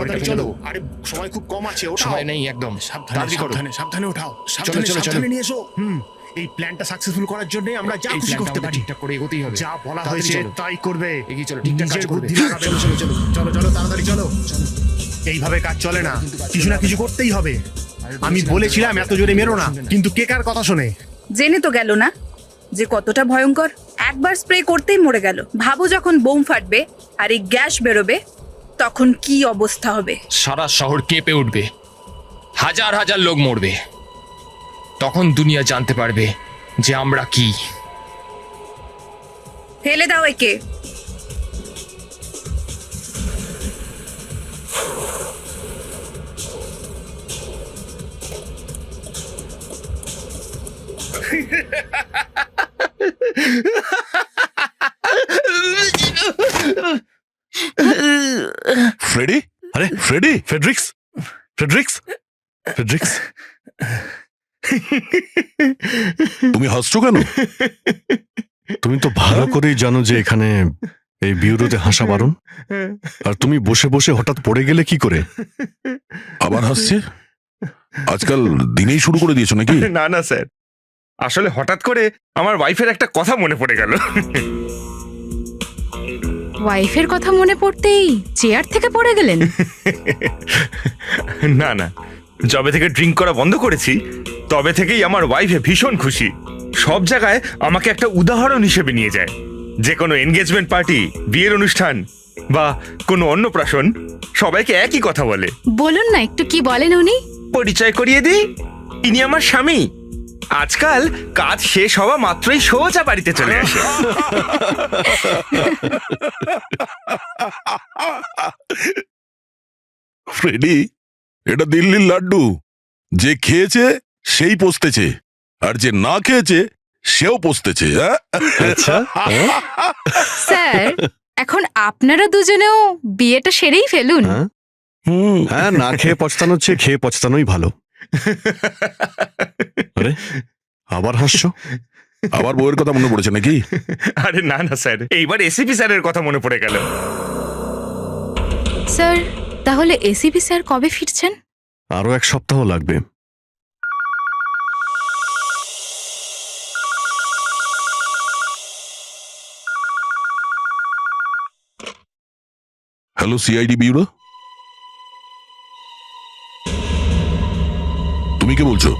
তাড়াতাড়ি চলো। আরে সময় খুব কম আছে, ওঠাও। সময় নেই একদম। সাবধানে তাড়াতাড়ি করো। সাবধানে সাবধানে ওঠাও। চলো, চলো, চলো। সাবধানে নিয়ে এসো। এই প্ল্যানটা সাকসেসফুল করার জন্য আমরা যা এই খুশি প্ল্যানটা করতে আমাদের পারি। ঠিকঠাক করে এগোতেই হবে। যা বলা তাড়াতাড়ি হয়েছে চলো। তাই করবে। এগিয়ে চলো, ঠিকঠাক কাজ নিজের করবে। বুদ্ধি লাগাবে। চলো চলো চলো চলো চলো তাড়াতাড়ি চলো। এইভাবে কাজ চলে না, কিছু না কিছু করতেই হবে। আমি বলেছিলাম এত জোরে মেরো না, কিন্তু কে কার কথা শোনে? জেনে তো গেল না যে কতটা ভয়ঙ্কর। একবার স্প্রে করতেই মরে গেল। ভাবো যখন বোম ফাটবে আর এই গ্যাস বেরোবে তখন কি অবস্থা হবে। সারা শহর কেঁপে উঠবে, হাজার হাজার লোক মরবে। তখন দুনিয়া জানতে পারবে যে আমরা কি। ফেলে দাও একে। ফ্রেডি, আরে ফ্রেডি, ফ্রেডরিক্স, ফ্রেডরিক্স, ফ্রেডরিক্স, তুমি হাসছো কেন? তুমি তো ভালো করেই জানো যে এখানে এই বিউরোতে হাসা বারণ। আর তুমি বসে বসে হঠাৎ পড়ে গেলে কি করে? আবার হাসছে? আজকাল দিনেই শুরু করে দিয়েছো নাকি? না না স্যার, আসলে হঠাৎ করে আমার ওয়াইফের একটা কথা মনে পড়ে গেল। ওয়াইফের কথা মনে পড়তেই চেয়ার থেকে পড়ে গেলেন? না না, যবে থেকে ড্রিঙ্ক করা বন্ধ করেছি তবে থেকেই আমার ওয়াইফে ভীষণ খুশি। সব জায়গায় আমাকে একটা উদাহরণ হিসেবে নিয়ে যায়। যে কোনো এনগেজমেন্ট পার্টি, বিয়ের অনুষ্ঠান বা কোনো অন্নপ্রাশন, সবাইকে একই কথা বলে। বলুন না একটু কি বলেন উনি। পরিচয় করিয়ে দিই, ইনি আমার স্বামী। আজকাল কাজ শেষ হওয়া মাত্রই সোজা বাড়িতে চলে আসে। ফ্রেডি, এটা দিল্লির লাড্ডু। যে খেয়েছে সেই পস্তেছে, আর যে না খেয়েছে সেও পস্তেছে। স্যার, এখন আপনারা দুজনেও বিয়েটা সেরেই ফেলুন। হ্যাঁ, না খেয়ে পছতানোর চেয়ে খেয়ে পছতানোই ভালো। আরে আবার হাসছো? আবার বউয়ের কথা মনে পড়েছে নাকি? আরে না না স্যার, এইবার এসিপি স্যারের কথা মনে পড়ে গেল। স্যার, তাহলে এসিপি স্যার কবে ফিরছেন? আরো 1 সপ্তাহ লাগবে। হ্যালো সিআইডি ব্যুরো, তুমি কে বলছো?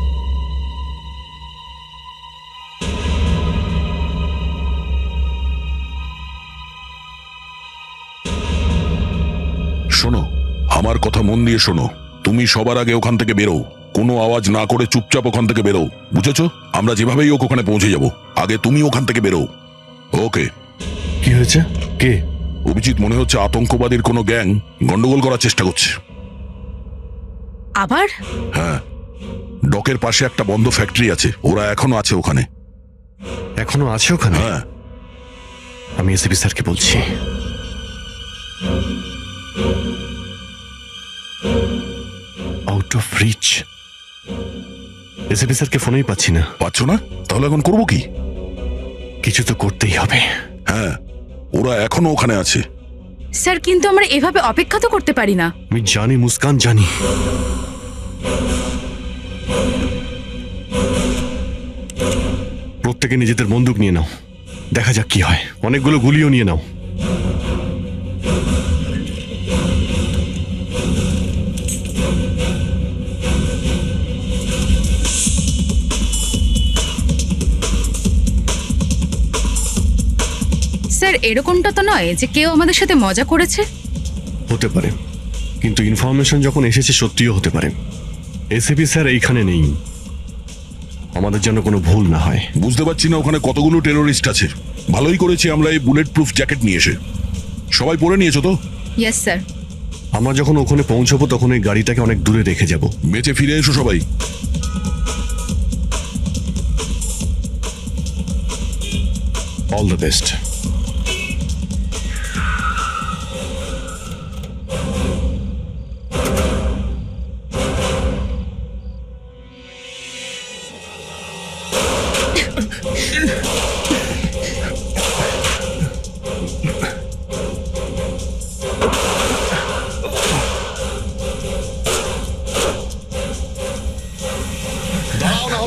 শোনো, আমার কথা মন দিয়ে শোনো। তুমি সবার আগে ওখান থেকে বেরো। কোনো আওয়াজ না করে চুপচাপ ওখান থেকে বেরো, বুঝেছো? আমরা যেভাবেই হোক ওখানে পৌঁছে যাব। আগে তুমি ওখান থেকে বেরো। ওকে। কি হয়েছে? কে? অভিজিৎ, মনে হচ্ছে আতঙ্কবাদীর কোনো গ্যাং গন্ডগোল করার চেষ্টা করছে। আবার? হ্যাঁ, ডকের পাশে একটা বন্ধ ফ্যাক্টরি আছে, ওরা এখনো আছে ওখানে। এখনো আছে ওখানে? হ্যাঁ। আমি এসিপি স্যারকে বলছি। Out of reach. এসিপি স্যারকে ফোনেই পাচ্ছি না। পাচ্ছ না? তাহলে এখন করবো কি? কিছু তো করতেই হবে। হ্যাঁ, ওরা এখনো ওখানে আছে। স্যার, কিন্তু আমরা এভাবে অপেক্ষা তো করতে পারি না। আমি জানি মুস্কান, জানি। প্রত্যেকে নিজেদের বন্দুক নিয়ে নাও, দেখা যাক কি হয়। অনেকগুলো গুলিও নিয়ে নাও। স্যার, এরকমটা তো নয় যে কেউ আমাদের সাথে মজা করেছে। হতে পারে, কিন্তু ইনফরমেশন যখন এসেছে সত্যিও হতে পারে। এসিপি স্যার এইখানে নেই, আমাদের যেন কোনো ভুল না হয়। বুঝতে পারছি না ওখানে কতগুলো টেরোরিস্ট আছে। ভালোই করেছি আমরা এই বুলেট প্রুফ জ্যাকেট নিয়ে এসে। সবাই পরে নিয়েছো তো? Yes sir. আমরা যখন ওখানে পৌঁছবো তখন এই গাড়িটাকে অনেক দূরে রেখে যাব। বেঁচে ফিরে এসো সবাই। All the best.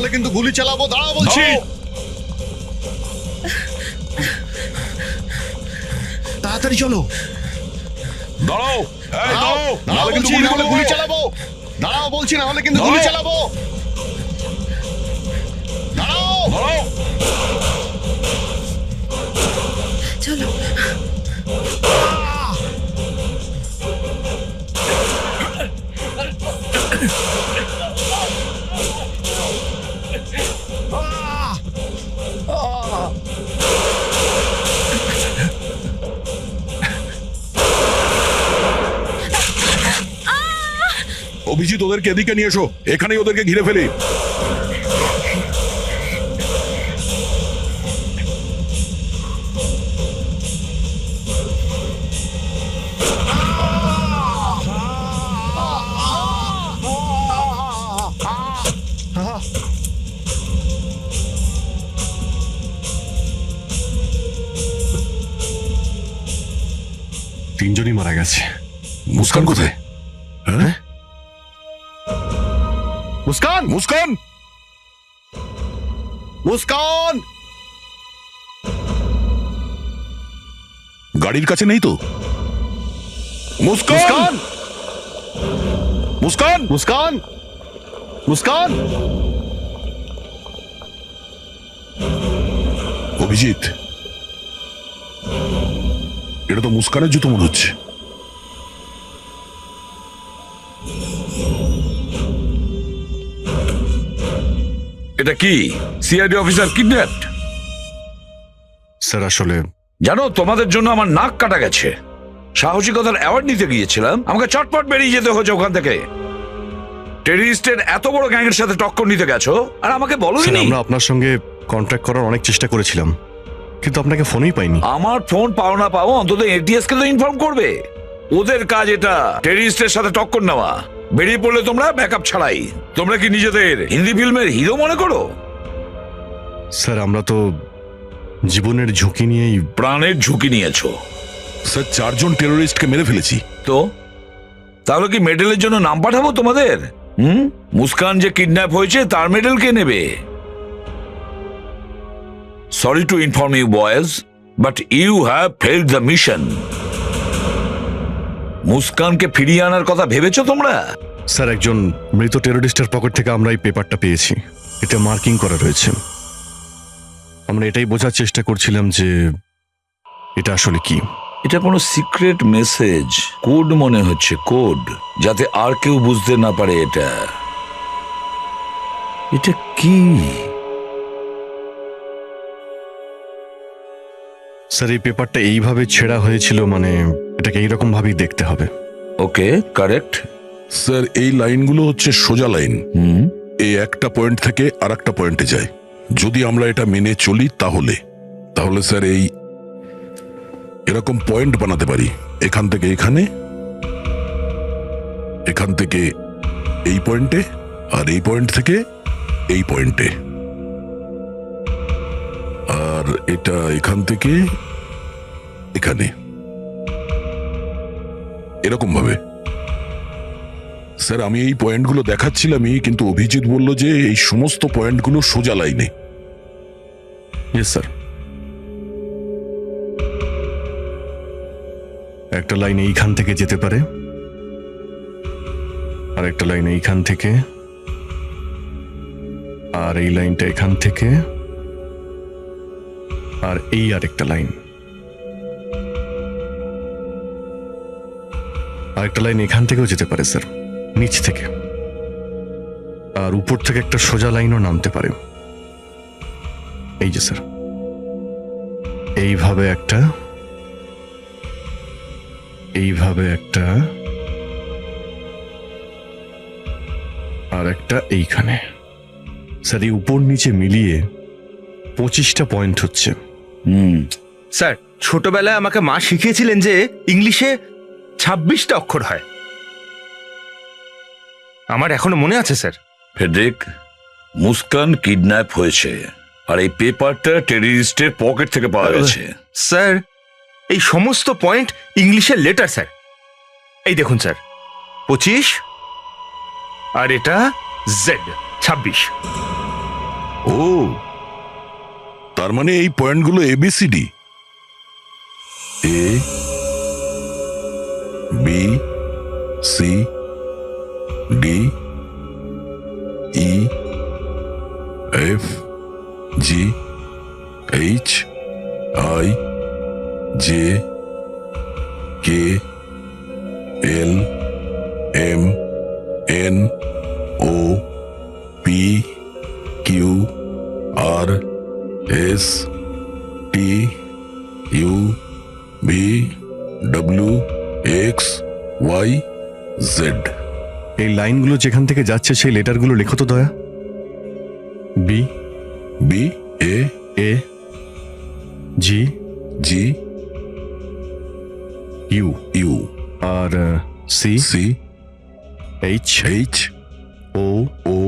নাহলে কিন্তু গুলি চালাবো। দাঁড়াও বলছি। তাড়াতাড়ি চলো। দাঁড়াও, এই দাঁড়াও, দাঁড়াও নাহলে কিন্তু বলছি, নাহলে গুলি গুলি চালাবো। চালাবো। দাঁড়াও বলছি, নাহলে কিন্তু গুলি দাঁড়াও। চালাবো। দাঁড়াও। দাঁড়াও। চলো। অভিজিৎ, ওদেরকে এদিকে নিয়ে এসো, এখানেই ওদেরকে ঘিরে ফেলি। তিনজনই মারা গেছে। মুস্কান কোথায়? হ্যাঁ, মুস্কান, মুস্কান, মুস্কান। গাড়ির কাছে নেই তো? মুস্কান, মুস্কান, মুস্কান, মুস্কান। অভিজিৎ, এটা তো মুস্কানের জুতো মনে হচ্ছে। এটা কি সিআইডি অফিসার কিডন্যাপড? স্যার আসলে জানো, তোমাদের জন্য আমার নাক কাটা গেছে। সাহসিকতার অ্যাওয়ার্ড নিতে গিয়েছিলাম, আমাকে চটপট বেরিয়ে যেতে হয়েছে ওখান থেকে। টেররিস্টের এত বড় গ্যাংয়ের সাথে টক্কর নিতে গেছো আর আমাকে বলোই স্যার, নি। আমরা আপনার সঙ্গে কন্ট্যাক্ট করার অনেক চেষ্টা করেছিলাম, কিন্তু আপনাকে ফোনই পাইনি। আমার ফোন পাও না পাও, অন্তত এটিএস কে তো ইনফর্ম করবে। ওদের কাজ এটা, টেররিস্টের সাথে টক্কর নেওয়া। বেরিয়ে পড়লে তোমরা ব্যাকআপ ছাড়াই। তোমরা কি নিজেদের হিন্দি ফিল্মের হিরো মনে করো? স্যার, আমরা তো জীবনের ঝুঁকি নিয়েই। প্রাণের ঝুঁকি নিয়েছো স্যার, 4 জন টেরোরিস্টকে মেরে ফেলেছি। তো তাহলে কি মেডেলের জন্য নাম পাঠাবো তোমাদের? মুস্কান যে কিডন্যাপ হয়েছে তার মেডেল কে নেবে? Sorry to inform you boys, but you have failed the mission. মুস্কানকে ফিরিয়ে আনার কথা ভেবেছো তোমরা? স্যার, একজন মৃত টেরোরিস্টের পকেট থেকে আমরা এই পেপারটা পেয়েছি। এতে মার্কিং করা রয়েছে। আমরা এটাই বোঝার চেষ্টা করছিলাম যে এটা আসলে কি। এটা কোনো সিক্রেট মেসেজ, কোড মনে হচ্ছে, কোড, যাতে আর কেউ বুঝতে না পারে। এটা কি? স্যার, এই পেপারটা এইভাবে ছেঁড়া হয়েছিল, মানে এটাকে এইরকম ভাবেই দেখতে হবে। ওকে, কারেক্ট। স্যার, এই লাইনগুলো হচ্ছে সোজা লাইন। এই একটা পয়েন্ট থেকে আর একটা পয়েন্টে যায়। যদি আমরা এটা মেনে চলি তাহলে স্যার এই এরকম পয়েন্ট বানাতে পারি। এখান থেকে এখানে, এখান থেকে এই পয়েন্টে, আর এই পয়েন্ট থেকে এই পয়েন্টে, আর এটা এখান থেকে এখানে, এরকম ভাবে। স্যার, আমি এই পয়েন্টগুলো দেখাচ্ছিলামই, কিন্তু অভিজিৎ বলল যে এই সমস্ত পয়েন্টগুলো সোজা লাইনে। Yes sir. একটা লাইন এইখান থেকে যেতে পারে, আর একটা লাইন এইখান থেকে, আর এই লাইনটা এখান থেকে, আর এই আরেকটা লাইন, আরেকটা লাইন এখান থেকেও যেতে পারে স্যার, নিচ থেকে। আর উপর থেকে একটা সোজা লাইনও নামতে পারে। এই যে স্যার, এইভাবে একটা, এইভাবে একটা, আর একটা এইখানে। স্যার, এই উপর নিচে মিলিয়ে 25টা পয়েন্ট হচ্ছে। স্যার, ছোটবেলায় আমাকে মা শিখিয়েছিলেন যে ইংলিশে 26টা অক্ষর হয়। আমার এখনো মনে আছে স্যার। ফেডরিক, মুস্কান কিডন্যাপ হয়েছে আর এই পেপারটা টেররিস্টের পকেট থেকে পাওয়া গেছে। স্যার, এই সমস্ত পয়েন্ট ইংলিশের লেটার স্যার। এই দেখুন স্যার, 25, আর এটা জেড 26। ও, তার মানে এই পয়েন্টগুলো ABCD, A B C D E F G H I J K L M N O P Q R S T U V W X Y Z। এই লাইনগুলো যেখান থেকে যাচ্ছে সেই লেটারগুলো লেখো তো দয়া। B B A A G G U U R C C H H O O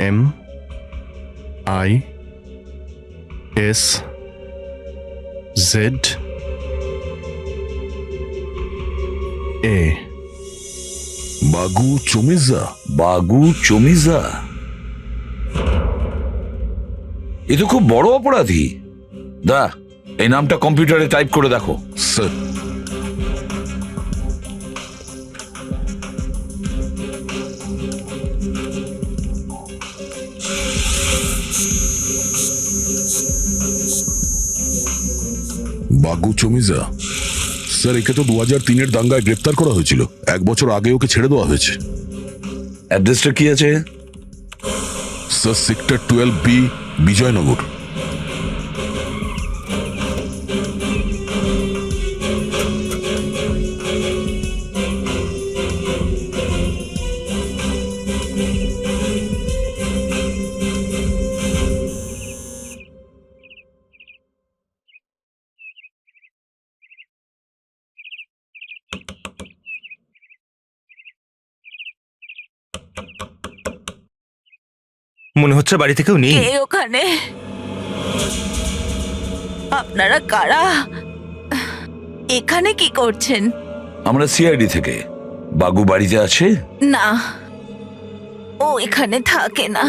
M I S Z A. বাগু চমিজা। বাগু চমিজা, এ তো খুব বড় অপরাধী। দা, এই নামটা কম্পিউটারে টাইপ করে দেখো। স্যার, বাগু চমিজা স্যার, একে তো 2003-এর দাঙ্গায় গ্রেপ্তার করা হয়েছিল। 1 বছর আগে ওকে ছেড়ে দেওয়া হয়েছে। অ্যাড্রেসটা কি আছে? Sir, sector 12B, Vijaynagar. মনে হচ্ছে বাড়ি থেকেও নেই। কে ওখানে? আপনারা কারা? এখানে কি করছেন? আমরা সিআইডি থেকে। বাগু বাড়িতে আছে? না, ও এখানে থাকে না।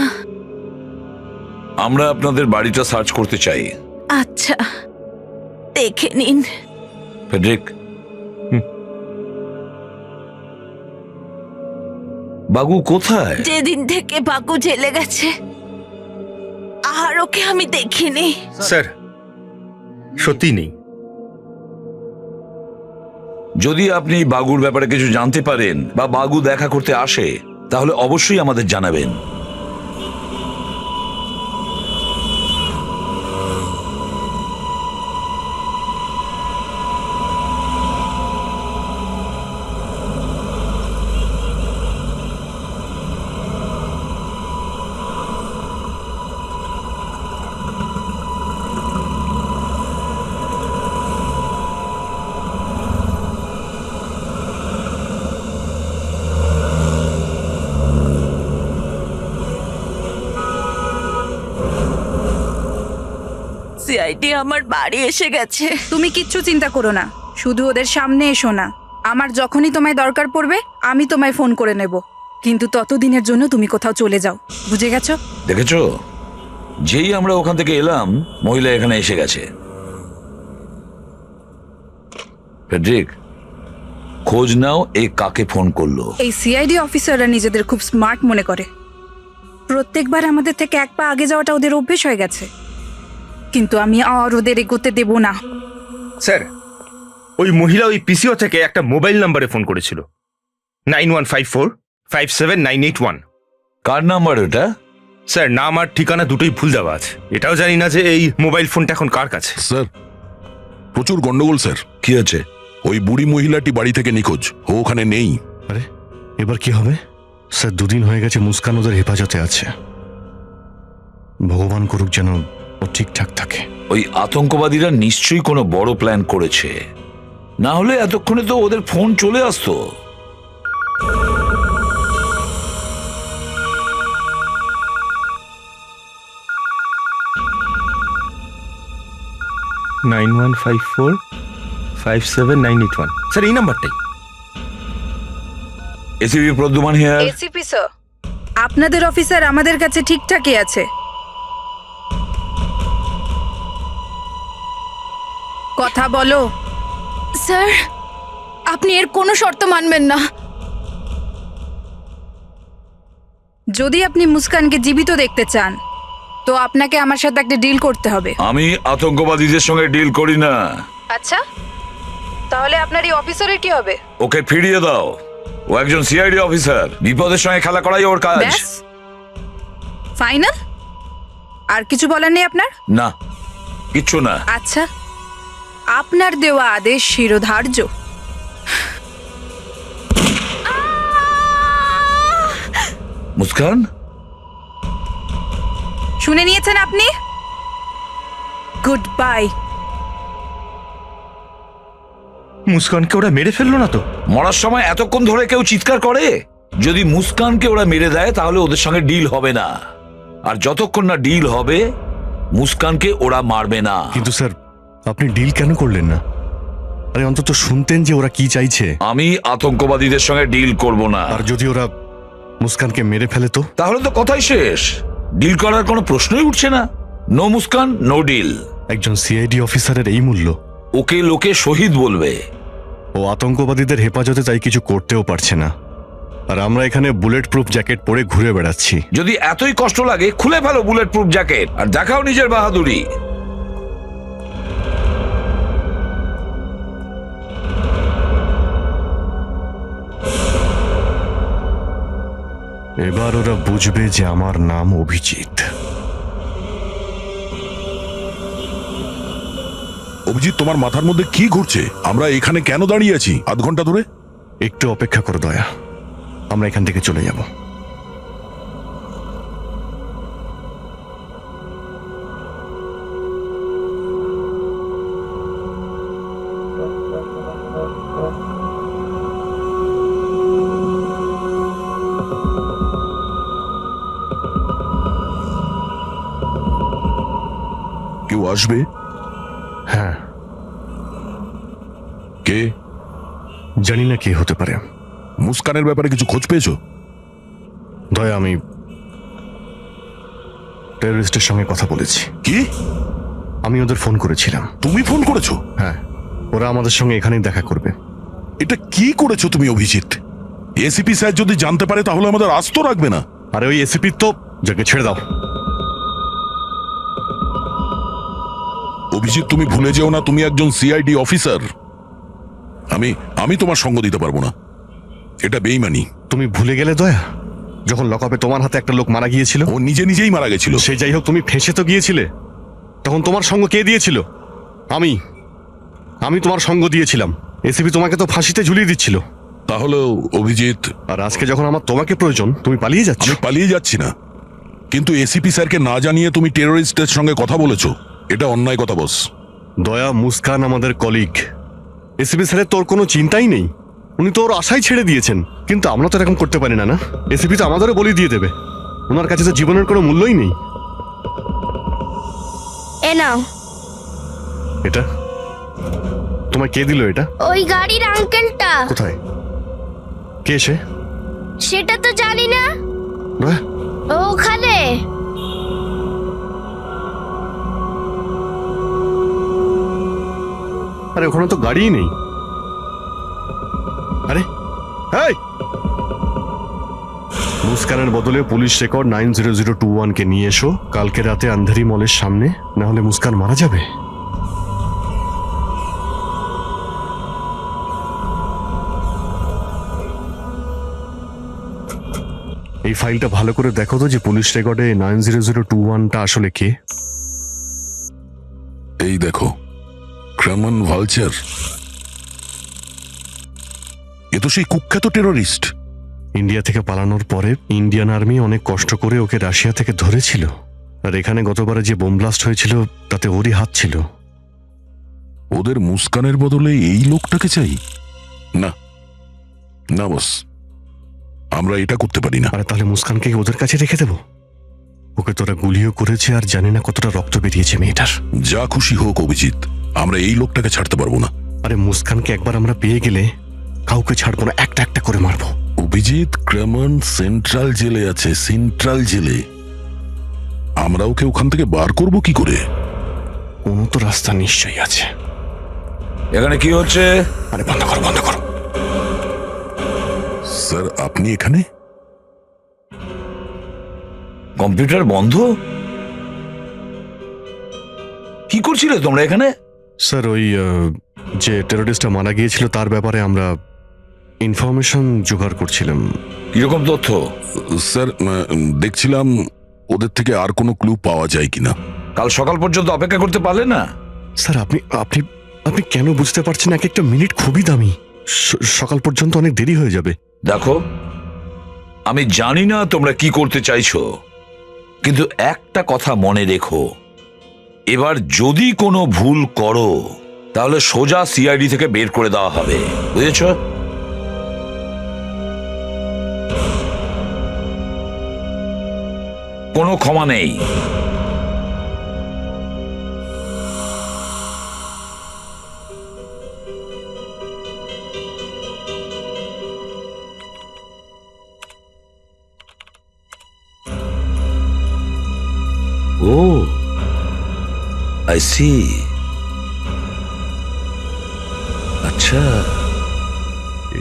আমরা আপনাদের বাড়িটা সার্চ করতে চাই। আচ্ছা, দেখে নিন। ফেডরিক, বাগু কোথায়? যেদিন থেকে বাগু জেলে গেছে আর ওকে আমি দেখিনি। স্যার, সত্যি নেই। যদি আপনি বাগুর ব্যাপারে কিছু জানতে পারেন বা বাগু দেখা করতে আসে, তাহলে অবশ্যই আমাদের জানাবেন। সিআইডি আমার বাড়ি এসে গেছে। তুমি কিচ্ছু চিন্তা করো না, শুধু ওদের সামনে এসো না। আমার যখনই তোমায় দরকার পড়বে আমি তোমায় ফোন করে নেব, কিন্তু ততদিনের জন্য তুমি কোথাও চলে যাও, বুঝে গেছো? দেখেছো, যেই আমরা ওখান থেকে এলাম মহিলা এখানে এসে গেছে। ফেডরিক, খোঁজ নাও এ কাকে ফোন করলো। এই সিআইডি অফিসাররা নিজেদের খুব স্মার্ট মনে করে। প্রত্যেকবার আমাদের থেকে 1 পা আগে যাওয়াটা ওদের অভ্যেস হয়ে গেছে, কিন্তু আমি আর ওদের এগোতে দেব না। স্যার, ওই মহিলা ওই পিসিও থেকে একটা মোবাইল নাম্বারে ফোন করেছিল, 9154579881। কার নাম্বার ওটা? স্যার, নাম আর ঠিকানা দুটোই ভুল দেওয়া আছে। এটাও জানি না যে এই মোবাইল ফোনটা এখন কার কাছে। স্যার, প্রচুর গন্ডগোল স্যার। কি আছে? ওই বুড়ি মহিলাটি বাড়ি থেকে নিখোঁজ, ও ওখানে নেই। আরে এবার কি হবে? স্যার, 2 দিন হয়ে গেছে মুস্কান ওদের হেফাজতে আছে। ভগবান করুক যেন ও ঠিকঠাক থাকে। ওই আতঙ্কবাদীরা নিশ্চয়ই কোনো বড় প্ল্যান করেছে, না হলে এতক্ষণে তো ওদের ফোন চলে আসতো। স্যার, এই নাম্বারটাই। ACP Pradyuman here. ACP sir, আপনাদের অফিসার আমাদের কাছে ঠিকঠাকই আছে। কথা বলো। স্যার, আপনি এর কোনো শর্ত মানবেন না। যদি আপনি মুস্কানকে জীবিত দেখতে চান তো আপনাকে আমার সাথে একটা ডিল করতে হবে। আমি আতঙ্কবাদীদের সঙ্গে ডিল করি না। আচ্ছা, তাহলে আপনার এই অফিসারের কি হবে? ওকে ফিরিয়ে দাও। ও একজন সিআইডি অফিসার, বিপদের সঙ্গে খেলা করাই ওর কাজ। ব্যাস, ফাইনাল? আর কিছু বলার নেই আপনার? না, কিচ্ছু না। আচ্ছা, আপনার দেওয়া আদেশ শিরোধার্য। মুস্কান, শুনে নিয়েছেন আপনি? Good bye. মুস্কানকে ওরা মেরে ফেললো না তো? মরার সময় এতক্ষণ ধরে কেউ চিৎকার করে? যদি মুস্কানকে ওরা মেরে দেয় তাহলে ওদের সঙ্গে ডিল হবে না, আর যতক্ষণ না ডিল হবে মুস্কানকে ওরা মারবে না। কিন্তু স্যার, আপনি ডিল কেন করলেন না? আরে অন্তত শুনতেন যে ওরা কি চাইছে। আমি আতঙ্কবাদীদের সঙ্গে ডিল করব না। আর যদি ওরা মুস্কানকে মেরে ফেলে তো? তাহলে তো কথাই শেষ, ডিল করার কোনো প্রশ্নই উঠছে না। No Muskan, no deal. একজন সিআইডি অফিসারের এই মূল্য? ওকে লোকে শহীদ বলবে। ও আতঙ্কবাদীদের হেফাজতে তাই কিছু করতেও পারছে না, আর আমরা এখানে বুলেট প্রুফ জ্যাকেট পরে ঘুরে বেড়াচ্ছি। যদি এতই কষ্ট লাগে খুলে ফেলো বুলেট প্রুফ জ্যাকেট আর দেখাও নিজের বাহাদুরি। এবার ওরা বুঝবে যে আমার নাম অভিজিৎ। অভিজিৎ, তোমার মাথার মধ্যে কি ঘুরছে? আমরা এখানে কেন দাঁড়িয়ে আছি আধ ঘন্টা ধরে? একটু অপেক্ষা করো দয়া, আমরা এখান থেকে চলে যাব। কেউ আসবে? হ্যাঁ। কে? জানি না কে হতে পারে। মুস্কানের ব্যাপারে কিছু খোঁজ পেয়েছো? দয়া, আমি টেররিস্টের সঙ্গে কথা বলেছি। কি? আমি ওদের ফোন করেছিলাম। তুমি ফোন করেছো? হ্যাঁ, ওরা আমাদের সঙ্গে এখানেই দেখা করবে। এটা কি করেছো তুমি অভিজিৎ? এসিপি স্যার যদি জানতে পারে তাহলে আমাদের আস্ত রাখবে না। আরে ওই এসিপি তো যাকে ছেড়ে দাও। অভিজিৎ, তুমি ভুলে যেও না তুমি একজন সিআইডি অফিসার। আমি তোমার সঙ্গ দিতে পারবো না, এটা বেইমানি। তুমি ভুলে গেলে দয়া, যখন লকআপে তোমার হাতে একটা লোক মারা গিয়েছিল? ও নিজেই মারা গেছিল। সে যাই হোক, তুমি ফেঁসে তো গিয়েছিলে। তখন তোমার সঙ্গ কে দিয়েছিল? আমি তোমার সঙ্গ দিয়েছিলাম। এসিপি তোমাকে তো ফাঁসিতে ঝুলিয়ে দিচ্ছিল। তাহলে অভিজিৎ, আর আজকে যখন আমার তোমাকে প্রয়োজন তুমি পালিয়ে যাচ্ছ। আমি পালিয়ে যাচ্ছি না, কিন্তু এসিপি স্যারকে না জানিয়ে তুমি টেররিস্টের সঙ্গে কথা বলেছো, এটা অন্যায় কথা বস। দয়া, মুস্কান আমাদের কলিগ। এসিপি স্যারের তোর কোনো চিন্তাই নেই, উনি তো ওর আশাই ছেড়ে দিয়েছেন। কিন্তু আমরা তো এরকম করতে পারি না। না, এসিপি তো আমাদেরও বলি দিয়ে দেবে। ওনার কাছে তো জীবনের কোনো মূল্যই নেই। এ নাও। এটা তোমায় কে দিল? এটা ওই গাড়ির আঙ্কেলটা। কোথায়? কে সে? সেটা তো জানি না। দয়া, ওখানে। আরে ওখানে তো গাড়িই নেই। আরে এই, মুস্কানের বদলে পুলিশ রেকর্ড 90021 কে নিয়ে এসো কালকে রাতে আন্ধেরি মলের সামনে, না হলে মুস্কান মারা যাবে। এই ফাইলটা ভালো করে দেখো তো যে পুলিশ রেকর্ডে 90021টা আসলে কে। এই দেখো, ক্রামান ভালচার। এ তো সেই কুখ্যাত টেররিস্ট। ইন্ডিয়া থেকে পালানোর পরে ইন্ডিয়ান আর্মি অনেক কষ্ট করে ওকে রাশিয়া থেকে ধরেছিল, আর এখানে গতবারে যে বোম ব্লাস্ট হয়েছিল তাতে ওরই হাত ছিল। ওদের মুস্কানের বদলে এই লোকটাকে চাই? না না বস, আমরা এটা করতে পারি না। আরে তাহলে মুস্কানকে ওদের কাছে রেখে দেবো? ওকে তোরা গুলিও করেছে, আর জানি না কতটা রক্ত বেরিয়েছে মেয়েটার। যা খুশি হোক অভিজিৎ, আমরা এই লোকটাকে ছাড়তে পারবো না। আরে মুস্কানকে একবার আমরা পেয়ে গেলে কাউকে ছাড়বো না, একটা একটা করে মারবো। অভিজিৎ ক্রেমন সেন্ট্রাল জেলে আছে, সেন্ট্রাল জেলে। আমরা ওকে ওখান থেকে বার করব কি করে? কোনো তো রাস্তা নিশ্চয়ই আছে। এখানে কি হচ্ছে? আরে বন্ধ করো, বন্ধ করো। স্যার আপনি এখানে? কম্পিউটার বন্ধ? কি করছিলে তোমরা এখানে? স্যার ওই যে টেররিস্টটা মারা গিয়েছিল তার ব্যাপারে আমরা ইনফরমেশন জোগাড় করছিলাম। কিরকম তথ্য? স্যার দেখছিলাম ওদের থেকে আর কোনো ক্লু পাওয়া যায় কিনা। কাল সকাল পর্যন্ত অপেক্ষা করতে পারলে না? স্যার আপনি আপনি আপনি কেন বুঝতে পারছেন? এক একটা মিনিট খুবই দামি। সকাল পর্যন্ত অনেক দেরি হয়ে যাবে। দেখো, আমি জানি না তোমরা কি করতে চাইছো, কিন্তু একটা কথা মনে রেখো, এবার যদি কোনো ভুল করো তাহলে সোজা সিআইডি থেকে বের করে দেওয়া হবে, বুঝেছো? কোনো ক্ষমা নেই। ও আই সি। আচ্ছা,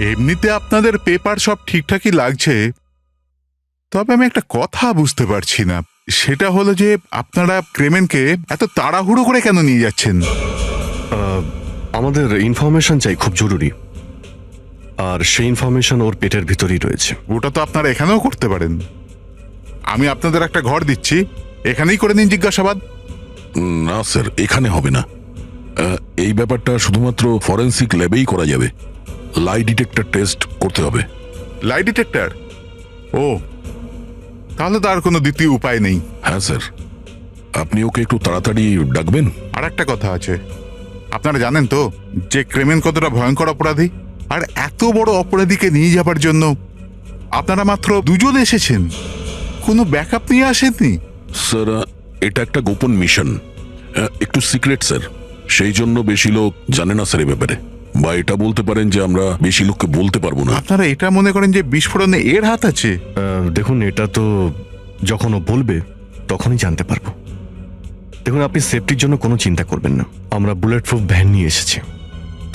এমনিতে আপনাদের পেপার সব ঠিকঠাকই লাগছে, তবে আমি একটা কথা বুঝতে পারছি না। সেটা হলো যে আপনারা ক্রেমেনকে এত তাড়াহুড়ো করে কেন নিয়ে যাচ্ছেন? আমাদের ইনফরমেশন চাই, খুব জরুরি। আর সেই ইনফরমেশন ওর পেটের ভিতরেই রয়েছে। ওটা তো আপনারা এখানেও করতে পারেন। আমি আপনাদের একটা ঘর দিচ্ছি, এখানেই করে নিন জিজ্ঞাসাবাদ। না স্যার, এখানে হবে না। এই ব্যাপারটা শুধুমাত্র ফরেন্সিক ল্যাবেই করা যাবে। লাই ডিটেক্টর টেস্ট করতে হবে। Lie detector? ও, তাহলে তো আর কোনো দ্বিতীয় উপায় নেই। হ্যাঁ স্যার, আপনি ওকে একটু তাড়াতাড়ি ডাকবেন। আর একটা কথা আছে, আপনারা জানেন তো যে ক্রেমেন কতটা ভয়ঙ্কর অপরাধী, আর এত বড় অপরাধীকে নিয়ে যাবার জন্য আপনারা মাত্র দুজন এসেছেন, কোনো ব্যাকআপ নিয়ে আসেননি। স্যার এটা একটা গোপন মিশন, একটু সিক্রেট স্যার, সেই জন্য বেশি লোক জানে না স্যার এ ব্যাপারে। বা এটা বলতে পারেন যে আমরা বেশি লোককে বলতে পারবো না। আপনারা এটা মনে করেন যে বিস্ফোরণে এর হাত আছে? দেখুন, এটা তো যখন ও বলবে তখনই জানতে পারবো। দেখুন, আপনি সেফটির জন্য কোনো চিন্তা করবেন না। আমরা বুলেট প্রুফ ভ্যান নিয়ে এসেছি।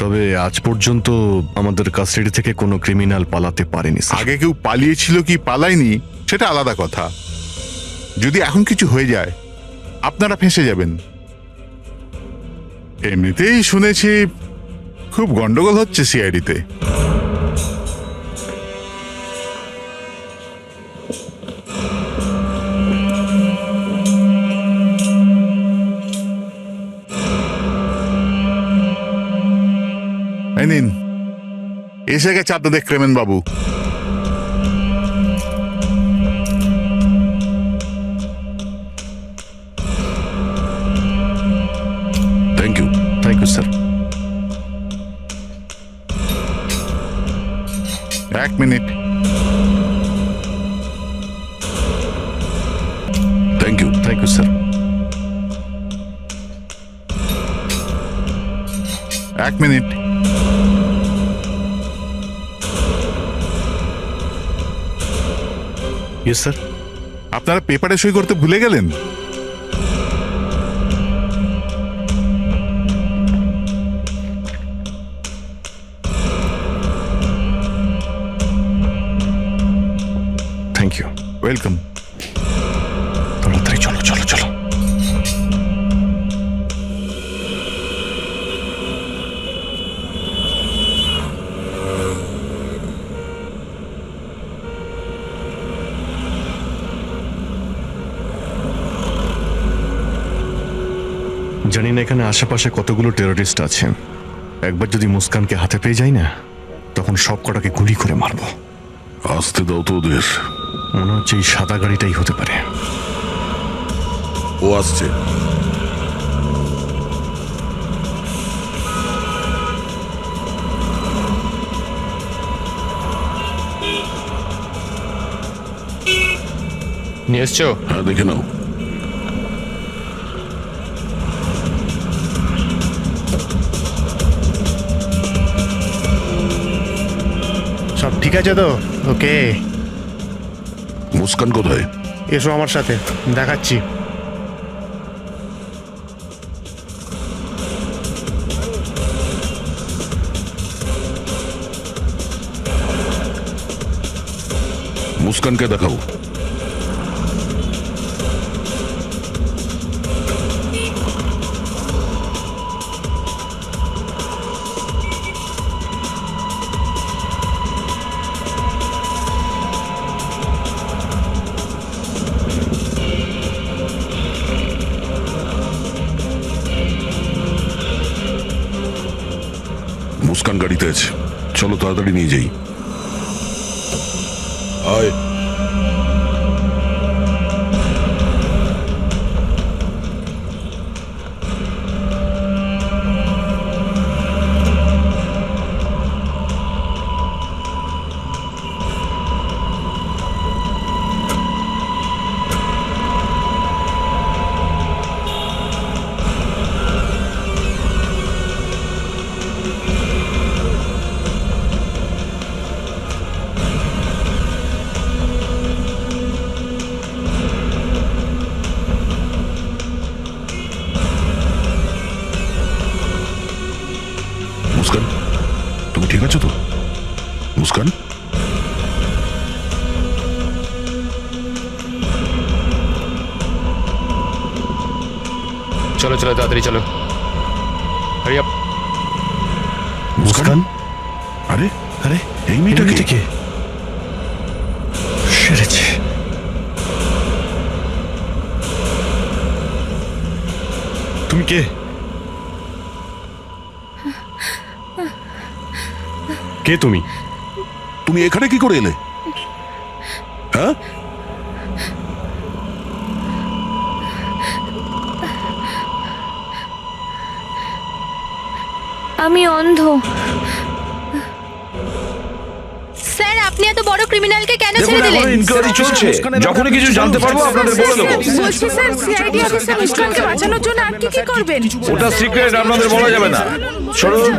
তবে আজ পর্যন্ত আমাদের কাস্টাডি থেকে কোনো ক্রিমিনাল পালাতে পারেনি। আগে কেউ পালিয়েছিল কি পালায়নি সেটা আলাদা কথা। যদি এখন কিছু হয়ে যায় আপনারা ফেঁসে যাবেন। এমনিতেই শুনেছি খুব গন্ডগোল হচ্ছে সিআইডিতে। এই নিন, এসে গেছে আপনাদের ক্রেমেন বাবু। Thank you. Thank you sir. এক minute. Thank you. Thank you sir. এক মিনিট। Yes sir. আপনারা পেপারে সই করতে ভুলে গেলেন? Thank you. ওয়েলকাম। তাড়াতাড়ি চলো চলো চলো। জানি না এখানে আশেপাশে কতগুলো টেররিস্ট আছে। একবার যদি মুস্কানকে হাতে পেয়ে যাই না, তখন সব কটাকে গুলি করে মারবো। আসতে দাও তো ওদের। মনে হচ্ছে এই সাদা গাড়িটাই হতে পারে। ও আসছে। নিয়ে এসছো? হ্যাঁ, দেখে নাও। সব ঠিক আছে তো? ওকে, মুস্কান কোথায়? এসো আমার সাথে, দেখাচ্ছি। মুস্কানকে দেখাও। মুস্কান গাড়িতে আছে, চলো তাড়াতাড়ি নিয়ে যাই। আয়। মুস্কান, তুমি ঠিক আছো তো? মুস্কান, চলো চলো তাড়াতাড়ি চলো। Hurry up. মুস্কান, আরে আরে এই মেয়েটাকে কে সেরেছে? তুমি কে? কে তুমি? তুমি এখানে কি করে এলে? হ্যাঁ, আমি অন্ধ। স্যার আপনি এত বড় ক্রিমিনালকে কেন দেখুন ছেড়ে দিলেন? এখন ইনকোয়ারি চলছে, যখনই কিছু জানতে পারবো আপনাদের বলে দেবো। বলছি স্যার, সিআইডি অফিসার মুস্কানকে বাঁচানোর জন্য আর কি করবেন? ওটা সিক্রেট, আপনাদের বলা যাবে না। শুনুন,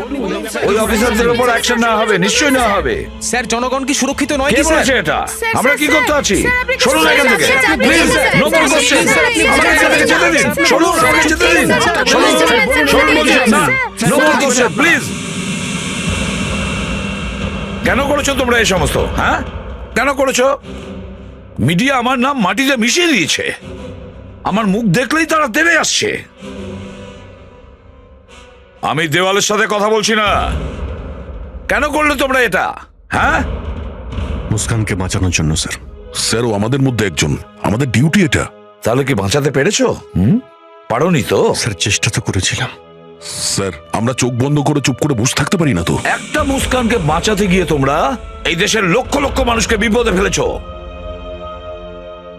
ওই অফিসারদের উপর অ্যাকশন না হবে, নিশ্চয়ই না হবে। স্যার জনগণ কি সুরক্ষিত নয় কে কি স্যার? বলেছে এটা? আমরা কি করতে আছি? শুনুন এখান থেকে, প্লিজ, নো মোর কোশ্চেন। আমাকে এখান থেকে যেতে দিন। শুনুন, আমাকে যেতে দিন। শুনুন, শুনুন বলছি না, নো মোর কোশ্চেন, প্লিজ। কেন করেছো তোমরা এই সমস্ত? হ্যাঁ, কেন করেছো? মিডিয়া আমার নাম মাটিতে মিশিয়ে দিয়েছে। আমার মুখ দেখলেই তারা তেড়ে আসছে। আমি দেওয়ালের সাথে কথা বলছি না। কেন করলে তোমরা এটা? হ্যাঁ, মুস্কানকে বাঁচানোর জন্য স্যার। স্যার ও আমাদের মধ্যে একজন, আমাদের ডিউটি এটা। তাহলে কি বাঁচাতে পেরেছো? পারোনি তো? স্যার চেষ্টা তো করেছিলাম। স্যার আমরা চোখ বন্ধ করে চুপ করে বসে থাকতে পারি না তো। একটা মুস্কানকে বাঁচাতে গিয়ে তোমরা এই দেশের লক্ষ লক্ষ মানুষকে বিপদে ফেলেছো।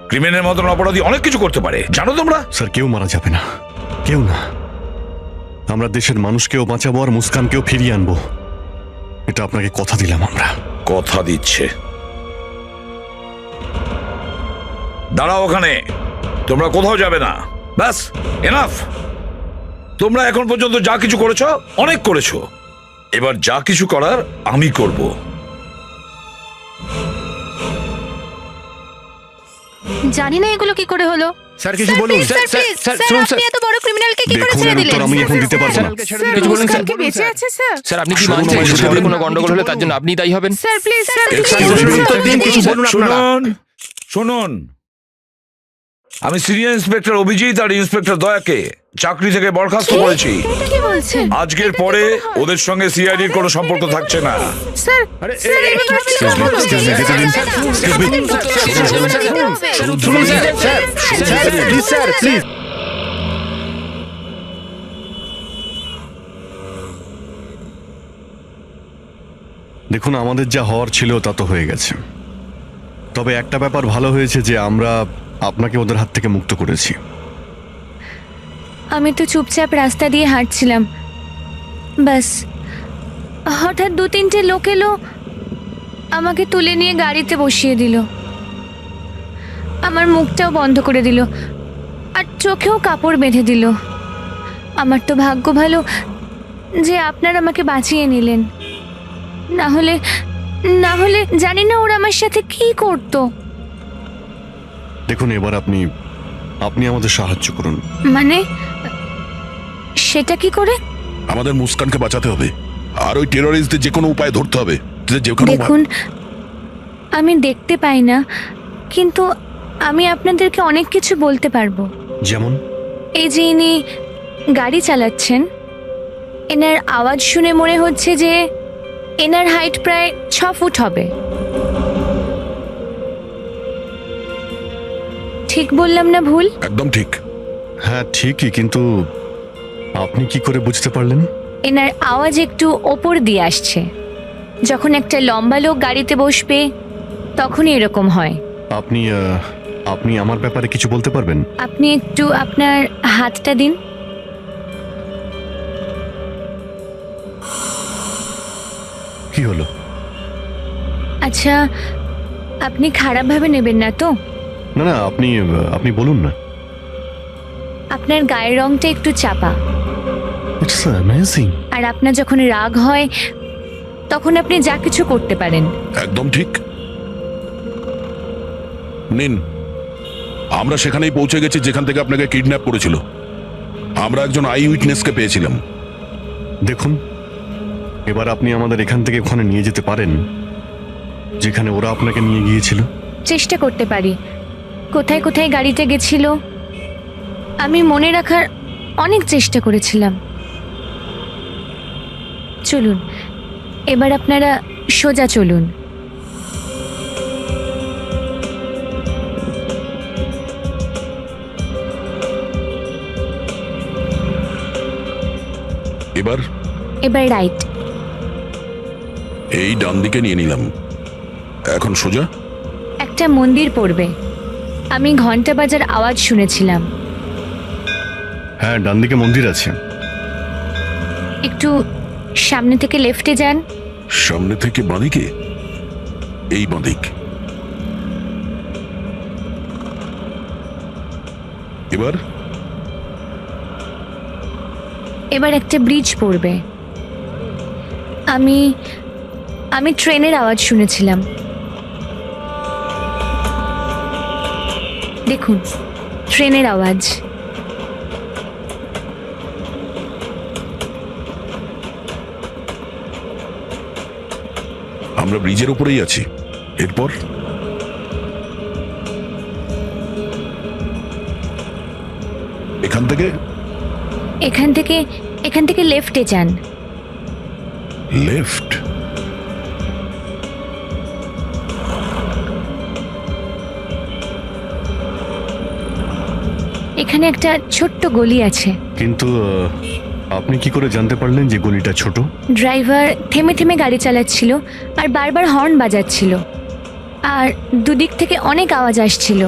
ক্রিমিনালের মতন অপরাধী অনেক কিছু করতে পারে, জানো তোমরা? স্যার কেউ মারা যাবে না, কেউ না। আমরা দেশের মানুষকেও বাঁচাবো আর মুস্কানকেও ফিরিয়ে আনবো, এটা আপনাকে কথা দিলাম আমরা। কথা দিচ্ছে? দাঁড়াও ওখানে, তোমরা কোথাও যাবে না। ব্যাস, এনাফ। তোমরা এখন পর্যন্ত যা কিছু করেছো অনেক করেছো, এবার যা কিছু করার আমি করব। জানি না এগুলো কি করে হলো। স্যার কিছু বলুন। স্যার প্লিজ, স্যার আপনি এত বড় ক্রিমিনালকে কি করে দেখুন ছেড়ে এর দিলেন? উত্তর আমি এখন দিতে পারবো না। কিছু বলুন স্যার। মুস্কান কি বেঁচে আছে স্যার? স্যার আপনি কি শুনুন, মানছেন আমায় যেতে শহরে দিন। কোনো গন্ডগোল হলে তার জন্য আপনি দায়ী হবেন? স্যার প্লিজ, স্যার কিছু বলুন আপনারা। শুনুন, শুনুন, আমি সিনিয়র ইন্সপেক্টর অভিজিৎ আর ইন্সপেক্টর দয়াকে চাকরি থেকে বরখাস্ত করেছি। কি বলছেন? আজকের পরে ওদের সঙ্গে সিআইডির কোনো সম্পর্ক থাকছে না। স্যার, স্যার এই কথা আপনি কেন বলছেন? Excuse me, যেতে দিন। শুনুন sir, sir, sir please, sir please. দেখুন আমাদের যা হওয়ার ছিল তা তো হয়ে গেছে, তবে একটা ব্যাপার ভালো হয়েছে যে আমরা আপনাকে ওদের হাত থেকে মুক্ত করেছি। আমি তো চুপচাপ রাস্তা দিয়ে হাঁটছিলাম, ব্যাস হঠাৎ 2-3টে লোক এলো, আমাকে তুলে নিয়ে গাড়িতে বসিয়ে দিল, আমার মুখটাও বন্ধ করে দিল আর চোখেও কাপড় বেঁধে দিল। আমার তো ভাগ্য ভালো যে আপনারা আমাকে বাঁচিয়ে নিলেন, না হলে না হলে জানি না ওরা আমার সাথে কি করতো। দেখুন, এবার আপনি আপনি আমাদের সাহায্য করুন। মানে সেটা কি করে? আমাদের মুস্কানকে বাঁচাতে হবে, আর ওই টেররিস্টদের যে কোনো উপায় ধরতে হবে। যে কোনো দেখুন, আমি দেখতে পাই না, কিন্তু আমি আপনাদেরকে অনেক কিছু বলতে পারবো। যেমন? এই যে ইনি গাড়ি চালাচ্ছেন, এনার আওয়াজ শুনে মনে হচ্ছে যে এনার হাইট প্রায় 6 ফুট হবে। ঠিক বললাম না ভুল? একদম ঠিক। হ্যাঁ ঠিকই, কিন্তু আপনি কি করে বুঝতে পারলেন? এনার আওয়াজ একটু ওপর দিয়ে আসছে। যখন একটা লম্বা লোক গাড়িতে বসবে তখনই এরকম হয়। আপনি আপনি আমার ব্যাপারে কিছু বলতে পারবেন? আপনি একটু আপনার হাতটা দিন। কি হলো? আচ্ছা, আপনি খারাপভাবে নেবেন না তো? না না, আপনি আপনি বলুন না। আপনার গায়ের রংটা একটু চাপা, ইটস অ্যামেজিং। আর আপনার যখন রাগ হয় তখন আপনি যা কিছু করতে পারেন। একদম ঠিক। নিন, আমরা সেখানেই পৌঁছে গেছি যেখান থেকে আপনাকে কিডন্যাপ করেছিল। আমরা একজন আই উইটনেসকে পেয়েছিলাম। দেখুন, এবার আপনি আমাদের এখান থেকে ওখানে নিয়ে যেতে পারেন যেখানে ওরা আপনাকে নিয়ে গিয়েছিল? চেষ্টা করতে পারি। কোথায় কোথায় গাড়িটা গেছিল আমি মনে রাখার অনেক চেষ্টা করেছিলাম। চলুন, এবার আপনারা সোজা চলুন। এবার রাইট। এই ডান দিকে নিয়ে নিলাম। এখন সোজা। একটা মন্দির পড়বে। আমি ঘন্টা বাজার আওয়াজ শুনেছিলাম। হ্যাঁ, ডান দিকে মন্দির আছে। একটু সামনে থেকে লেফটে যান। সামনে থেকে বাঁদিকে? এই বাঁদিক। এবার একটা ব্রিজ পড়বে। আমি ট্রেনের আওয়াজ শুনেছিলাম। দেখুন, ট্রেনের আওয়াজ। আমরা ব্রিজের উপরেই আছি। এরপর এখান থেকে লেফটে যান। লেফট? এখানে একটা ছোট্ট গলি আছে। কিন্তু আপনি কি করে জানতে পারলেন যে গলিটা ছোট? ড্রাইভার থেমে থেমে গাড়ি চালাচ্ছিল আর বারবার হর্ন বাজাচ্ছিল, আর দুদিক থেকে অনেক আওয়াজ আসছিল।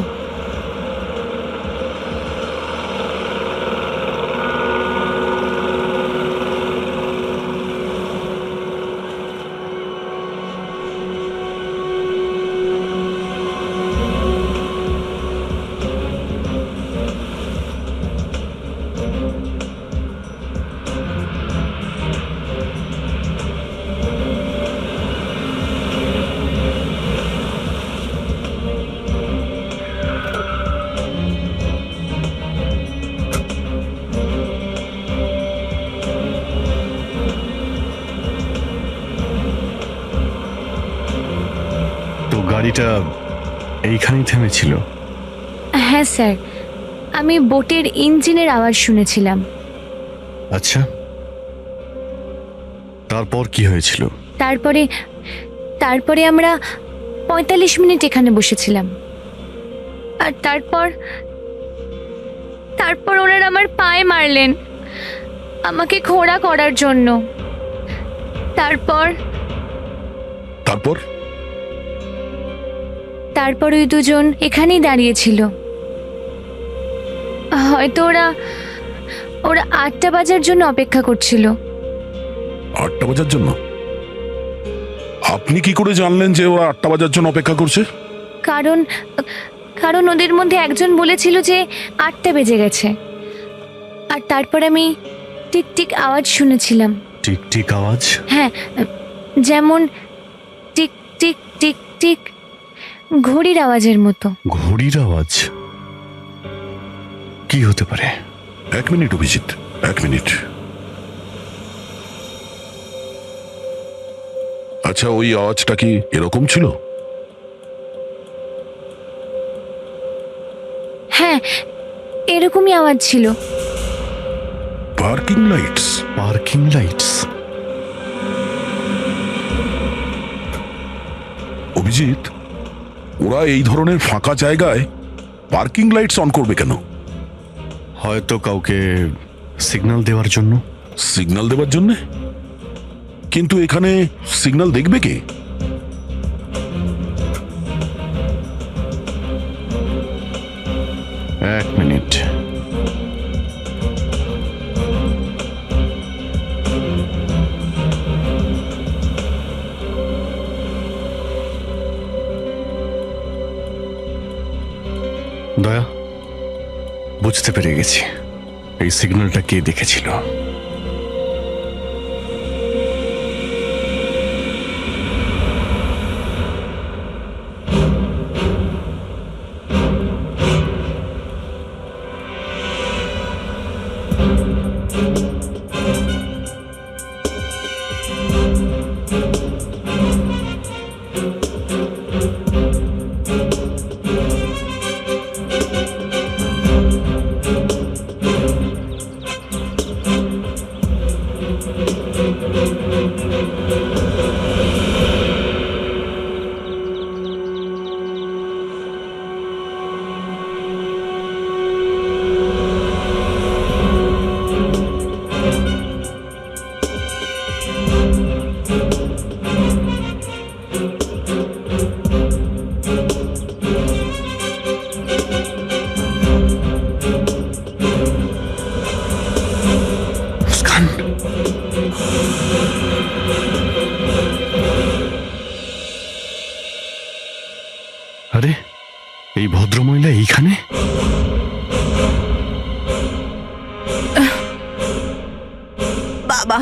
গাড়িটা এইখানেই থেমেছিল? হ্যাঁ স্যার, আমি বোটের ইঞ্জিনের আওয়াজ শুনেছিলাম। আচ্ছা, তারপর কি হয়েছিল? তারপরে আমরা 45 মিনিট এখানে বসেছিলাম, আর তারপর ওনারা আমার পায়ে মারলেন আমাকে খোঁড়া করার জন্য। তারপর ওই দুজন এখানেই দাঁড়িয়েছিল। হয়তো ওরা 8টা বাজার জন্য অপেক্ষা করছিল। 8টা বাজার জন্য? আপনি কি করে জানলেন যে ওরা 8টা বাজার জন্য অপেক্ষা করছে? কারণ ওদের মধ্যে একজন বলেছিল যে 8টা বেজে গেছে, আর তারপর আমি টিকটিক আওয়াজ শুনেছিলাম। টিকটিক আওয়াজ? হ্যাঁ, যেমন টিক টিক টিক ঘড়ির আওয়াজের মতো। ঘড়ির আওয়াজ? কি হতে পারে? 1 মিনিট অভিজিৎ, 1 মিনিট। আচ্ছা, ওই আওয়াজটা কি এরকম ছিল? হ্যাঁ, এরকমই আওয়াজ ছিল। Parking lights? Parking lights? Abhijit, ওরা এই ধরনের ফাঁকা জায়গায় পার্কিং লাইটস অন করবে কেন? হয়তো কাউকে সিগন্যাল দেওয়ার জন্য। সিগন্যাল দেওয়ার জন্য? কিন্তু এখানে সিগন্যাল দেখবে কে? এক মিনিট। দয়া, বুঝতে পেরে গেছি এই সিগন্যালটা কে দেখেছিল। আরে, এই ভদ্রমহিলা এইখানে? বাবা,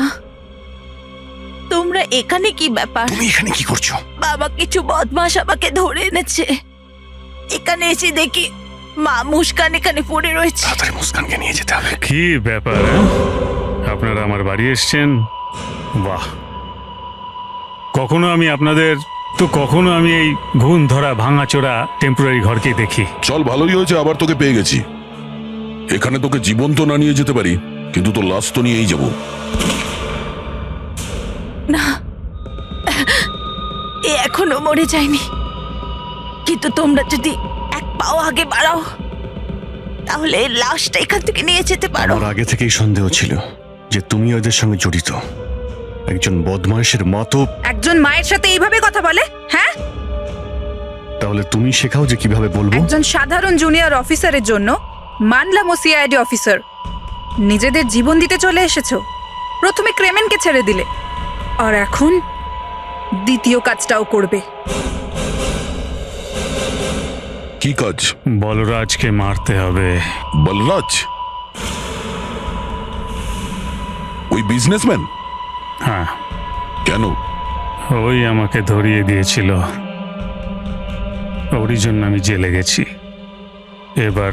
তোমরা এখানে কি ব্যাপার? তুমি এখানে কি করছো? বাবা, কিছু বদমাশ আমাকে ধরে এনেছে। এখানে এসে দেখি মা মুস্কান এখানে পড়ে রয়েছে। তাড়াতাড়ি মুস্কানকে নিয়ে যেতে হবে। কি ব্যাপার? আপনারা আমার বাড়ি এসছেন? বাহ! কখনো আমি এই ঘুণ ধরা ভাঙাচোরা টেম্পোরারি ঘরকেই দেখি। চল, ভালোই হয়েছে আবার তোকে পেয়ে গেছি। এখানে তোকে জীবন্ত না নিয়ে যেতে পারি, কিন্তু তোর লাশ তো নিয়েই যাবো। না, এ এখনো মরে যায়নি। কিন্তু তোমরা যদি এক পাও আগে বাড়াও, তাহলে এই লাশটা এখান থেকে নিয়ে যেতে পারো। আমার আগে থেকেই সন্দেহ ছিল যে তুমি ওদের সঙ্গে জড়িত। একজন বদমাইশের মা তো একজন মায়ের সাথে এইভাবে কথা বলে? হ্যাঁ, তাহলে তুমি শেখাও যে কিভাবে বলবো। একজন সাধারণ জুনিয়র অফিসারের জন্য মানলাম ও সিআইডি অফিসার, নিজেদের জীবন দিতে চলে এসেছো। প্রথমে ক্রেমেনকে ছেড়ে দিলে, আর এখন দ্বিতীয় কাজটাও করবে। কি কাজ? বলরাজকে মারতে হবে। বলরাজ? ওই বিজনেসম্যান? হ্যাঁ। কেন? ওই আমাকে ধরিয়ে দিয়েছিল, ওরই জন্য আমি জেলে গেছি। এবার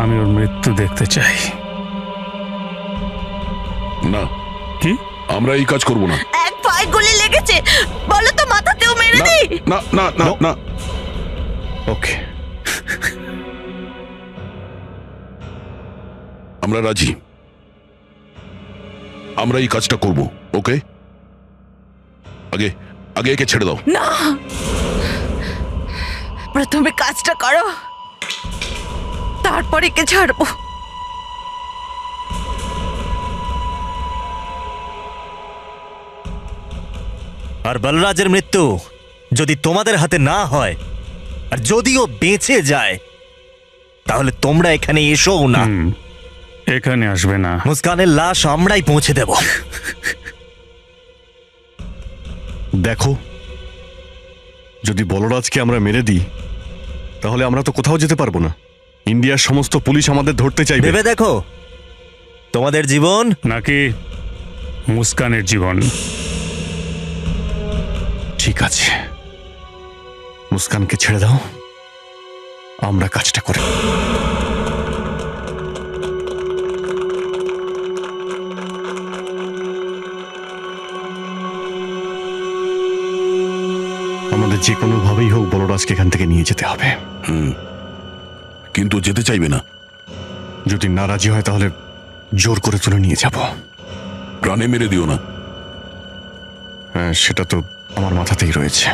আমি ওর মৃত্যু দেখতে চাই। না। কি? আমরা এই কাজ করব না। এক পায়ে গুলি লেগেছে, বলো তো মাথাতেও মেরে দেই? না না না না। ওকে, আমরা রাজি। আমরা এই কাজটা করব। ওকে, আগে আগে একে ছেড়ে দাও। না, প্রথমে কাজটা করো, তারপরে একে ছাড়বো। আর বলরাজের মৃত্যু যদি তোমাদের হাতে না হয়, আর যদিও বেঁচে যায়, তাহলে তোমরা এখানে এসো না। এখানে আসবে না। মুস্কানের লাশ আমরাই পৌঁছে দেব। দেখো, যদি বলরাজকে আমরা মেরে দিই, তাহলে আমরা তো কোথাও যেতে পারবো না। ইন্ডিয়ার সমস্ত পুলিশ আমাদের ধরতে চাইবে। ভেবে দেখো, তোমাদের জীবন নাকি মুস্কানের জীবন। ঠিক আছে, মুস্কানকে ছেড়ে দাও, আমরা কাজটা করি। আমাদের যে কোনো ভাবেই হোক বলরাজকে এখান থেকে নিয়ে যেতে হবে। কিন্তু যেতে চাইবে না। যদি না রাজি হয় তাহলে জোর করে তুলে নিয়ে যাব। প্রাণে মেরে দিও না। হ্যাঁ, সেটা তো আমার মাথাতেই রয়েছে।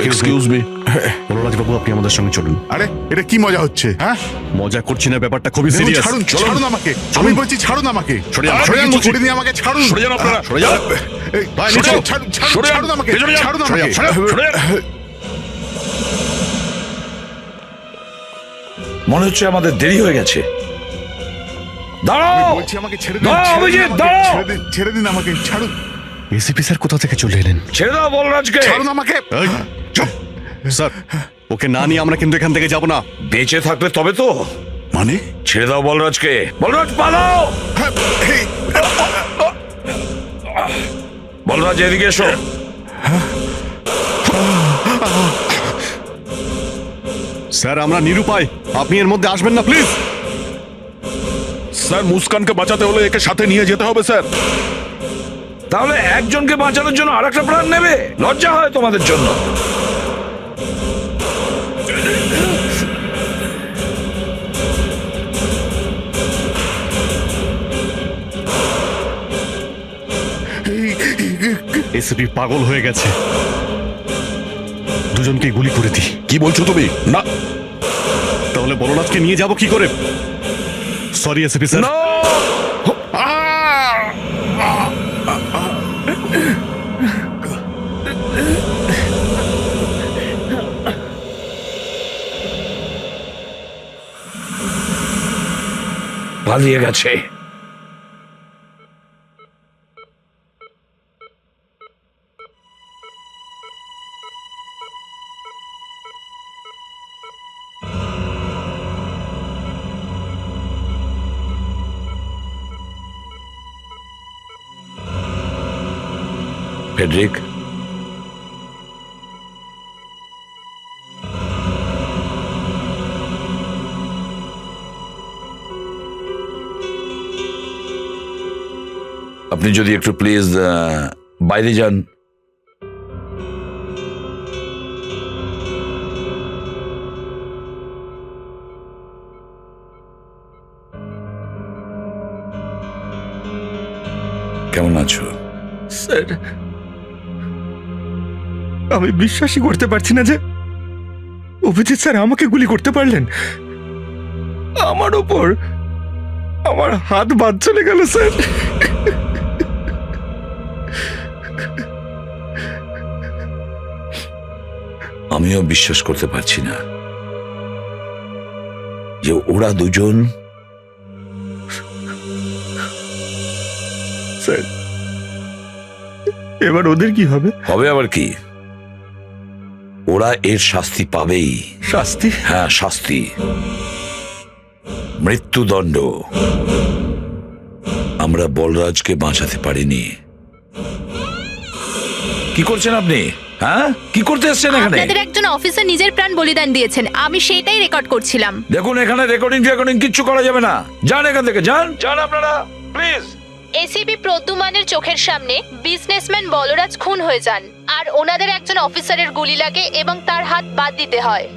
এক্সকিউজ মি, বলরাজ বাবু, আপনি আমাদের সঙ্গে চলুন। আরে এটা কি মজা হচ্ছে? হ্যাঁ, মজা করছি না, ব্যাপারটা খুবই দেখুন, সিরিয়াস। ছাড়ুন, ছাড়ুন আমাকে, আমি বলছি ছাড়ুন আমাকে। সরে যান, আরে, সরে যান কিছু বলছি। করিনি, আমাকে ছাড়ুন। সরে যান আপনারা। সরে যান। এই, ভাই, ছাড়ুন, নিচে। ছাড়ুন, ছাড়ুন, সরে যান, ছাড়ুন আমাকে, পেছনে যান, ছাড়ুন সরে আমাকে। যান, সরে যান। মনে হচ্ছে আমাদের দেরি হয়ে গেছে। দাঁড়াও, আমি বলছি আমাকে ছেড়ে দিন, দাঁড়াও, ছেড়ে দিন অভিজিৎ, আমাকে, দাঁড়াও। ছেড়ে দিন, ছেড়ে দিন আমাকে, ছাড়ুন, এসিপি স্যার কোথা থেকে চলে এলেন? ছেড়ে দাও বলরাজকে। ছাড়ুন আমাকে। এই, চুপ। স্যার, ওকে না নিয়ে আমরা কিন্তু এখান থেকে যাব না। বেঁচে থাকলে তবে তো। মানে ছেড়ে দাও বলরাজকে। বলরাজ পালাও। বলরাজ এদিকে এসো। স্যার, আমরা নিরুপায়, আপনি এর মধ্যে আসবেন না প্লিজ। স্যার, মুস্কানকে বাঁচাতে হলে একে সাথে নিয়ে যেতে হবে স্যার। তাহলে একজনকে বাঁচানোর জন্য আরেকটা প্রাণ নেবে? লজ্জা হয় তোমাদের জন্য। এসিপি পাগল হয়ে গেছে, দুজনকে গুলি করে দিই। কি বলছো তুমি? না, তাহলে বলরাজকে নিয়ে যাব কি করে? Sorry ACP sir. পালিয়ে গেছে। ফেডরিক, আপনি যদি একটু প্লিজ বাইরে যান। কেমন আছো? স্যার, আমি বিশ্বাসই করতে পারছি না যে অভিজিৎ স্যার আমাকে গুলি করতে পারলেন। আমার ওপর আমার হাত বাদ চলে গেল স্যার। আমিও বিশ্বাস করতে পারছি না যে ওরা দুজন। স্যার, এবার ওদের কি হবে? হবে আবার কি? ওরা এর শাস্তি পাবেই। শাস্তি? হ্যাঁ, শাস্তি, মৃত্যুদণ্ড। আমরা বলরাজকে বাঁচাতে পারিনি। কি করছেন আপনি? হ্যাঁ, কি করতে এসেছেন এখানে? আপনাদের একজন অফিসার নিজের প্রাণ বলিদান দিয়েছেন, আমি সেটাই রেকর্ড করছিলাম। দেখুন, এখানে রেকর্ডিং কিচ্ছু করা যাবে না। যান এখান থেকে, যান যান আপনারা, প্লিজ। এসিপি প্রদ্যুমানের চোখের সামনে বিজনেসম্যান বলরাজ খুন হয়ে যান, আর ওনাদের একজন অফিসারের গুলি লাগে এবং তার হাত বাদ দিতে হয়।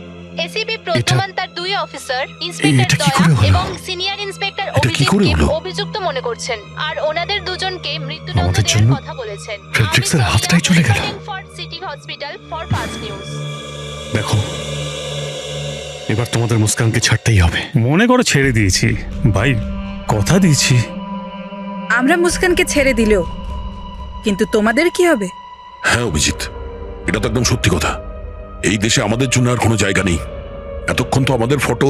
এসিপি প্রদ্যুমান তার দুই অফিসার, ইন্সপেক্টর দয়া এবং সিনিয়র ইন্সপেক্টর অভিজিৎকে অভিযুক্ত মনে করছেন, আর ওনাদের দুজনকে মৃত্যুদণ্ড দেওয়ার কথা বলেছেন। ফ্রেডরিক স্যার হাতটাই চলে গেল। For city hospital for fast news. দেখো, এবার তোমাদের মুস্কানকে ছাড়তেই হবে। মনে করো ছেড়ে দিয়েছি ভাই, কথা দিয়েছি। আমরা মুস্কানকে ছেড়ে দিলেও কিন্তু তোমাদের কি হবে? হ্যাঁ অভিজিৎ, এটা তো একদম সত্যি কথা। এই দেশে আমাদের জন্য আর কোনো জায়গা নেই। এতক্ষণ তো আমাদের ফটো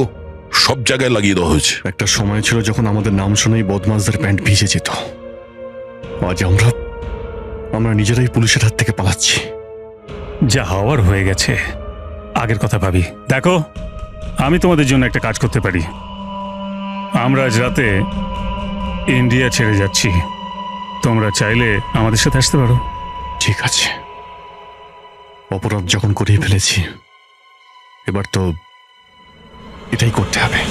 সব জায়গায় লাগিয়ে দেওয়া হয়েছে। একটা সময় ছিল যখন আমাদের নাম শুনেই বদমাশদের প্যান্ট ভিজে যেত। আজ আমরা নিজেরাই পুলিশের হাত থেকে পালাচ্ছি। যা হওয়ার হয়ে গেছে, আগের কথা ভাবি। দেখো, আমি তোমাদের জন্য একটা কাজ করতে পারি। আমরা আজ রাতে ইন্ডিয়া ছেড়ে যাচ্ছি, তোমরা চাইলে আমাদের সাথে আসতে পারো। ঠিক আছে, অপরাধ যখন করিয়ে ফেলেছি এবার তো এটাই করতে হবে।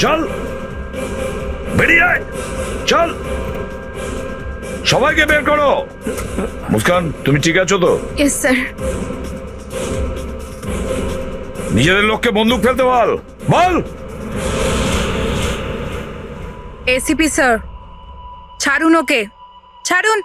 চল বেরিয়ে আয়, চল সবাইকে বের করো। মুস্কান, তুমি ঠিক আছো তো? Yes sir. নিজেদের লোককে বন্দুক ফেলতে বল, বল। এসিপি স্যার, ছাড়ুন ওকে, ছাড়ুন।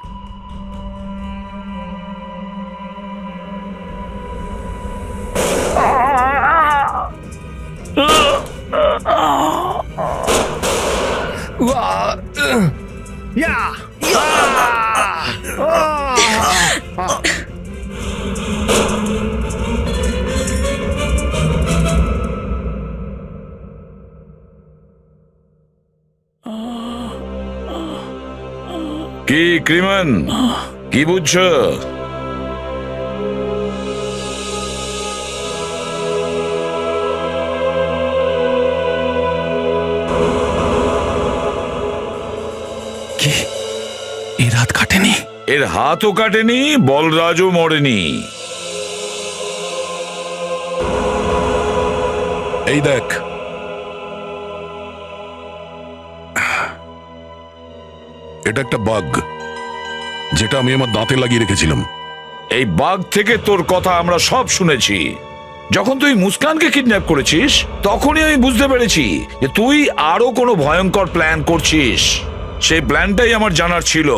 কি ক্রিমান, কি বুঝছো? কি এর হাত কাটেনি? এর হাতও কাটেনি, বলরাজও মরেনি। এই দেখ, এটা একটা বাগ যেটা আমি আমার দাঁতে লাগিয়ে রেখেছিলাম। এই বাঘ থেকে তোর কথা আমরা সব শুনেছি। যখন তুই মুস্কানকে কিডন্যাপ করেছিস তখনই আমি বুঝতে পেরেছি যে তুই আরো কোনো ভয়ঙ্কর প্ল্যান করছিস। সেই প্ল্যানটাই আমার জানার ছিল।